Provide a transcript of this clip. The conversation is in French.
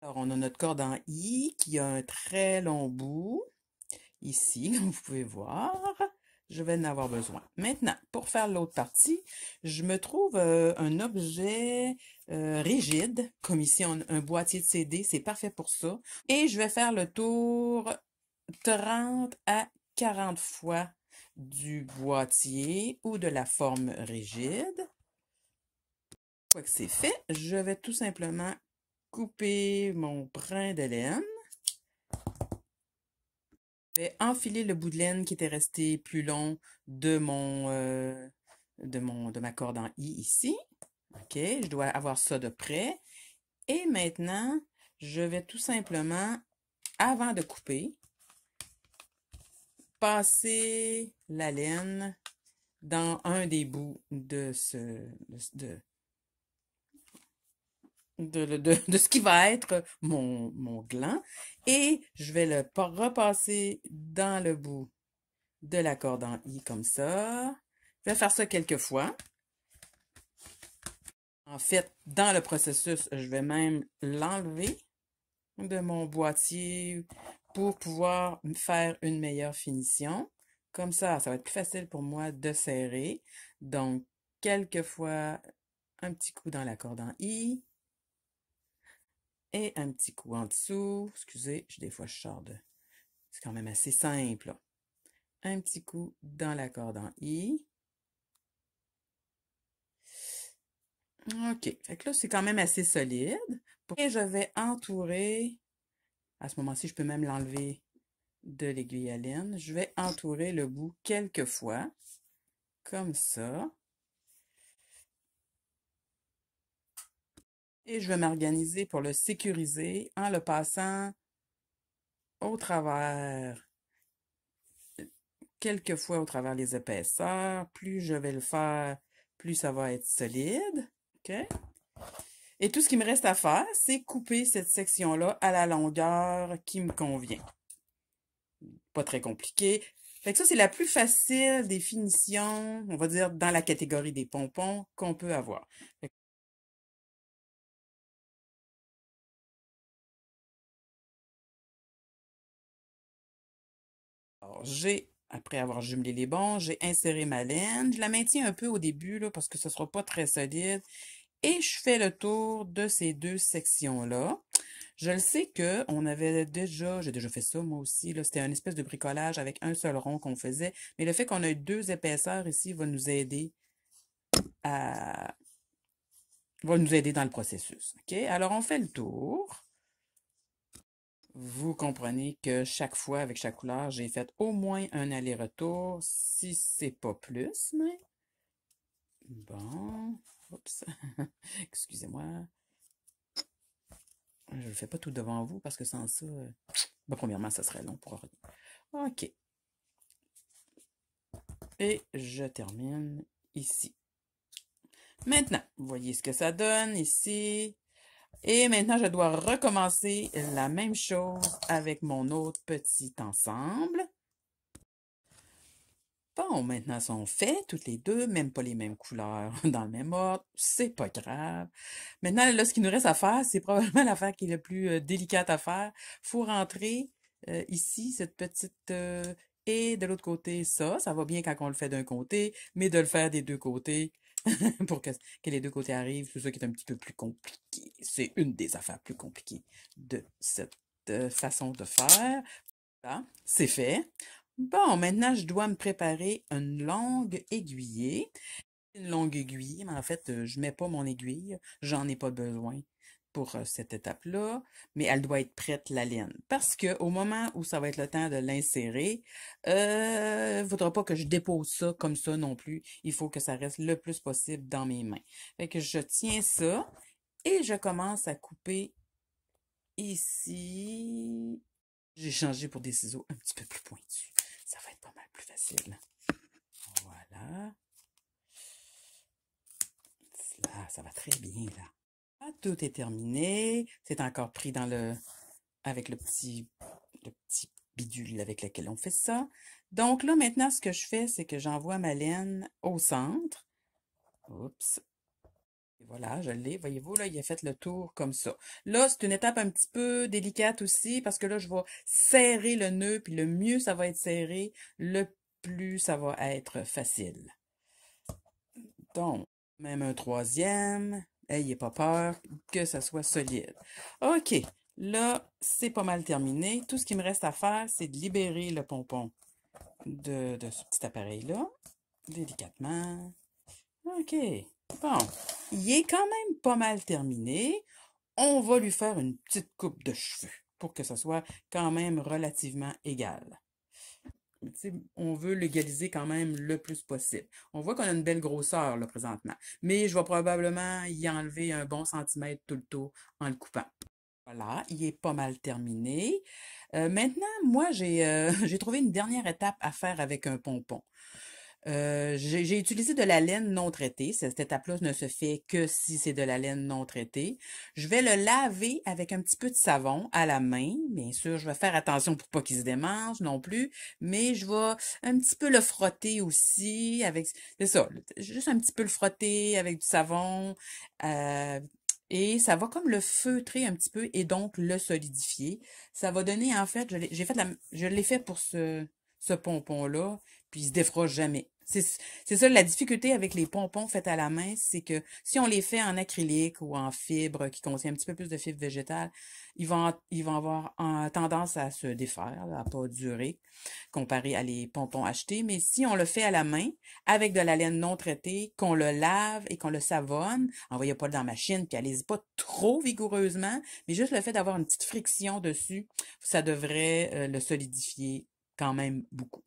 Alors, on a notre corde en I qui a un très long bout, ici, comme vous pouvez voir. Je vais en avoir besoin. Maintenant, pour faire l'autre partie, je me trouve un objet rigide, comme ici un boîtier de CD, c'est parfait pour ça. Et je vais faire le tour 30 à 40 fois du boîtier ou de la forme rigide. Une fois que c'est fait, je vais tout simplement couper mon brin de laine. Je vais enfiler le bout de laine qui était resté plus long de de ma corde en I ici. OK, je dois avoir ça de près. Et maintenant, je vais tout simplement, avant de couper, passer la laine dans un des bouts de de ce qui va être mon gland. Et je vais le repasser dans le bout de la corde en I comme ça. Je vais faire ça quelques fois. En fait, dans le processus, je vais même l'enlever de mon boîtier pour pouvoir faire une meilleure finition. Comme ça va être plus facile pour moi de serrer. Donc, quelques fois, un petit coup dans la corde en I et un petit coup en dessous. Excusez, des fois je sors de... C'est quand même assez simple, là. Un petit coup dans la corde en I. OK. Fait que là, c'est quand même assez solide. Et je vais entourer, à ce moment-ci, je peux même l'enlever de l'aiguille à laine. Je vais entourer le bout quelques fois, comme ça. Et je vais m'organiser pour le sécuriser en le passant au travers, quelques fois au travers les épaisseurs. Plus je vais le faire, plus ça va être solide. OK? Et tout ce qui me reste à faire, c'est couper cette section-là à la longueur qui me convient. Pas très compliqué. Fait que ça, c'est la plus facile des finitions, on va dire, dans la catégorie des pompons qu'on peut avoir. Alors, après avoir jumelé les bords, j'ai inséré ma laine. Je la maintiens un peu au début, là, parce que ce ne sera pas très solide. Et je fais le tour de ces deux sections-là. Je le sais que j'ai déjà fait ça moi aussi, là, c'était un espèce de bricolage avec un seul rond qu'on faisait, mais le fait qu'on ait deux épaisseurs ici à, va nous aider dans le processus. OK? Alors, on fait le tour. Vous comprenez que chaque fois, avec chaque couleur, j'ai fait au moins un aller-retour, si c'est pas plus, mais... Bon, oups, excusez-moi. Je le fais pas tout devant vous parce que sans ça, ben, premièrement, ça serait long pour rien. OK. Et je termine ici. Maintenant, vous voyez ce que ça donne ici. Et maintenant, je dois recommencer la même chose avec mon autre petit ensemble. Bon, maintenant, elles sont faites, toutes les deux, même pas les mêmes couleurs dans le même ordre, c'est pas grave. Maintenant, là, ce qu'il nous reste à faire, c'est probablement l'affaire qui est la plus délicate à faire. Faut rentrer ici, cette petite... et de l'autre côté, ça va bien quand on le fait d'un côté, mais de le faire des deux côtés, pour que les deux côtés arrivent, c'est ça qui est un petit peu plus compliqué. C'est une des affaires plus compliquées de cette façon de faire. Voilà, c'est fait. Bon, maintenant, je dois me préparer une longue aiguillée. Une longue aiguille, mais en fait, je mets pas mon aiguille. J'en ai pas besoin pour cette étape-là, mais elle doit être prête, la laine. Parce que au moment où ça va être le temps de l'insérer, faudra pas que je dépose ça comme ça non plus. Il faut que ça reste le plus possible dans mes mains. Fait que je tiens ça et je commence à couper ici. J'ai changé pour des ciseaux un petit peu plus pointus. Ça va être pas mal plus facile. Voilà. Là, ça va très bien, là. Ah, tout est terminé. C'est encore pris avec le petit bidule avec lequel on fait ça. Donc là, maintenant, ce que je fais, c'est que j'envoie ma laine au centre. Oups. Et voilà, je l'ai. Voyez-vous, là, il a fait le tour comme ça. Là, c'est une étape un petit peu délicate aussi parce que là, je vais serrer le nœud, puis le mieux ça va être serré, le plus ça va être facile. Donc, même un troisième. Ayez pas peur que ça soit solide. OK, là, c'est pas mal terminé. Tout ce qui me reste à faire, c'est de libérer le pompon de ce petit appareil-là, délicatement. OK, bon, il est quand même pas mal terminé. On va lui faire une petite coupe de cheveux pour que ça soit quand même relativement égal. On veut l'égaliser quand même le plus possible. On voit qu'on a une belle grosseur là présentement, mais je vais probablement y enlever un bon centimètre tout le tour en le coupant. Voilà, il est pas mal terminé. Maintenant, moi, j'ai trouvé une dernière étape à faire avec un pompon. J'ai utilisé de la laine non traitée. Cette étape-là ne se fait que si c'est de la laine non traitée. Je vais le laver avec un petit peu de savon à la main. Bien sûr, je vais faire attention pour pas qu'il se démange non plus, mais je vais un petit peu le frotter aussi avec, c'est ça, juste un petit peu le frotter avec du savon. euh, et ça va comme le feutrer un petit peu et donc le solidifier. Ça va donner, en fait, je l'ai fait pour ce pompon-là, puis il se défera jamais. C'est ça la difficulté avec les pompons faits à la main, c'est que si on les fait en acrylique ou en fibre qui contient un petit peu plus de fibres végétales, ils vont avoir tendance à se défaire, là, à pas durer, comparé à les pompons achetés. Mais si on le fait à la main, avec de la laine non traitée, qu'on le lave et qu'on le savonne, envoyez pas dans la machine, puis allez-y pas trop vigoureusement, mais juste le fait d'avoir une petite friction dessus, ça devrait le solidifier quand même beaucoup.